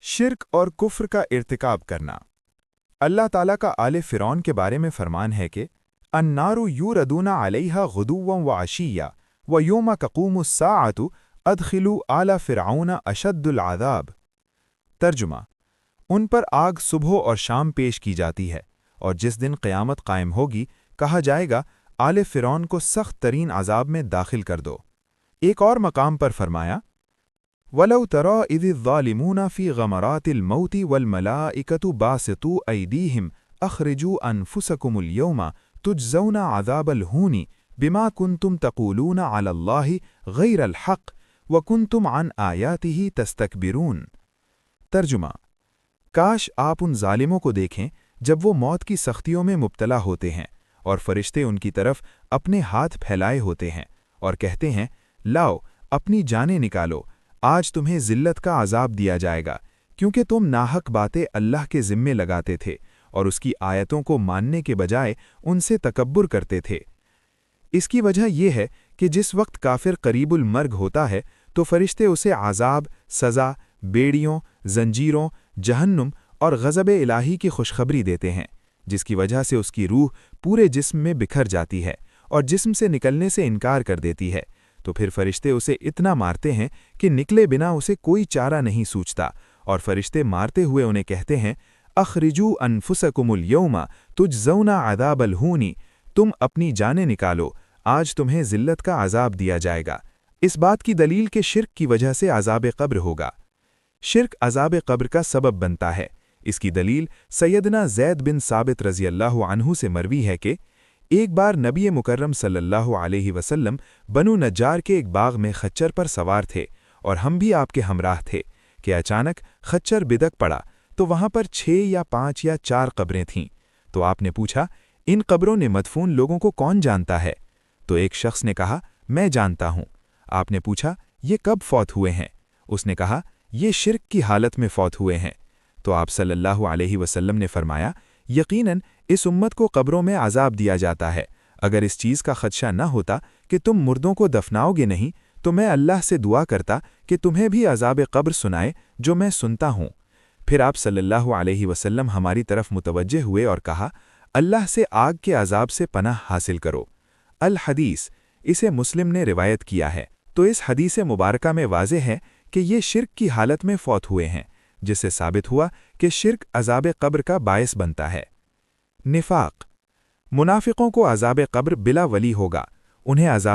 शिर्क और कुफ्र का इर्तिकाब करना। अल्लाह ताला का आले फ़िरौन के बारे में फरमान है कि अन्नारु यूरदूना अलैहा गुदुव्वन व अशिय्या व यौम तक़ूमुस्साअतु अदखिलू आला फ़िरऔन अशद्दुल अज़ाब। तर्जुमा, उन पर आग सुबह और शाम पेश की जाती है, और जिस दिन क़यामत कायम होगी कहा जाएगा आले फ़िरौन को सख्त तरीन अज़ाब में दाखिल कर दो। एक और मकाम पर फरमाया, वलौ तरा इज़िज़्ज़ालिमूना फ़ी ग़मरातिल मौति वल मलाइकतु बासितू ऐदीहिम अख़रिजू अनफुसकुमुल यौमा तुजज़ौना अज़ाबल हूनी बिमा कुन्तुम तक़ूलूना अलल्लाहि गैरल हक़ व कुन्तुम अन आयातिही तस्तकबिरून। तर्जुमा, काश आप उन ज़ालिमों को देखें जब वो मौत की सख्तियों में मुब्तला होते हैं और फरिश्ते उनकी तरफ अपने हाथ फैलाए होते हैं और कहते हैं, लाओ अपनी जानें निकालो, आज तुम्हें ज़िल्लत का अज़ाब दिया जाएगा, क्योंकि तुम नाहक बातें अल्लाह के ज़िम्मे लगाते थे और उसकी आयतों को मानने के बजाय उनसे तकब्बुर करते थे। इसकी वजह यह है कि जिस वक्त काफिर करीबुल मर्ग होता है तो फरिश्ते उसे आज़ाब, सज़ा, बेड़ियों, जंजीरों, जहन्नुम और ग़ज़ब-ए इलाही की खुशखबरी देते हैं, जिसकी वजह से उसकी रूह पूरे जिस्म में बिखर जाती है और जिस्म से निकलने से इनकार कर देती है। तो फिर फरिश्ते उसे इतना मारते हैं कि निकले बिना उसे कोई चारा नहीं सूझता, और फरिश्ते मारते हुए उन्हें कहते हैं, अख़रिजू अनफुसकुमुल यौमा तुजज़ौना अज़ाबल हूनी, तुम अपनी जानें निकालो, आज तुम्हें ज़िल्लत का अज़ाब दिया जाएगा। इस बात की दलील के शिर्क की वजह से अज़ाब क़ब्र होगा। शिर्क अज़ाब क़ब्र का सबब बनता है। इसकी दलील सैयदना ज़ैद बिन साबित रज़ियल्लाहु अन्हु से मरवी है कि एक बार नबी मुकर्रम सल्लल्लाहु अलैहि वसल्लम बनु नज्जार के एक बाग में खच्चर पर सवार थे और हम भी आपके हमराह थे कि अचानक खच्चर बिदक पड़ा तो वहाँ पर 6 या 5 या 4 कब्रें थीं। तो आपने पूछा, इन कब्रों ने मदफून लोगों को कौन जानता है? तो एक शख्स ने कहा, मैं जानता हूँ। आपने पूछा, ये कब फौत हुए हैं? उसने कहा, ये शिर्क की हालत में फौत हुए हैं। तो आप सल्लल्लाहु अलैहि वसल्लम ने फरमाया, यकीनन इस उम्मत को कब्रों में अज़ाब दिया जाता है। अगर इस चीज़ का खदशा न होता कि तुम मुर्दों को दफनाओगे नहीं, तो मैं अल्लाह से दुआ करता कि तुम्हें भी अज़ाब क़ब्र सुनाए जो मैं सुनता हूँ। फिर आप सल्लल्लाहु अलैहि वसल्लम हमारी तरफ मुतवज्जे हुए और कहा, अल्लाह से आग के अज़ाब से पनाह हासिल करो। अल हदीस, इसे मुस्लिम ने रिवायत किया है। तो इस हदीस मुबारका में वाज़े है कि ये शिर्क की हालत में फौत हुए हैं, जिससे साबित हुआ कि शिर्क अज़ाब क़ब्र का बायस बनता है। निफ़ाक़, मुनाफ़िक़ों को अज़ाब क़ब्र बिला वली होगा, उन्हें अज़ाब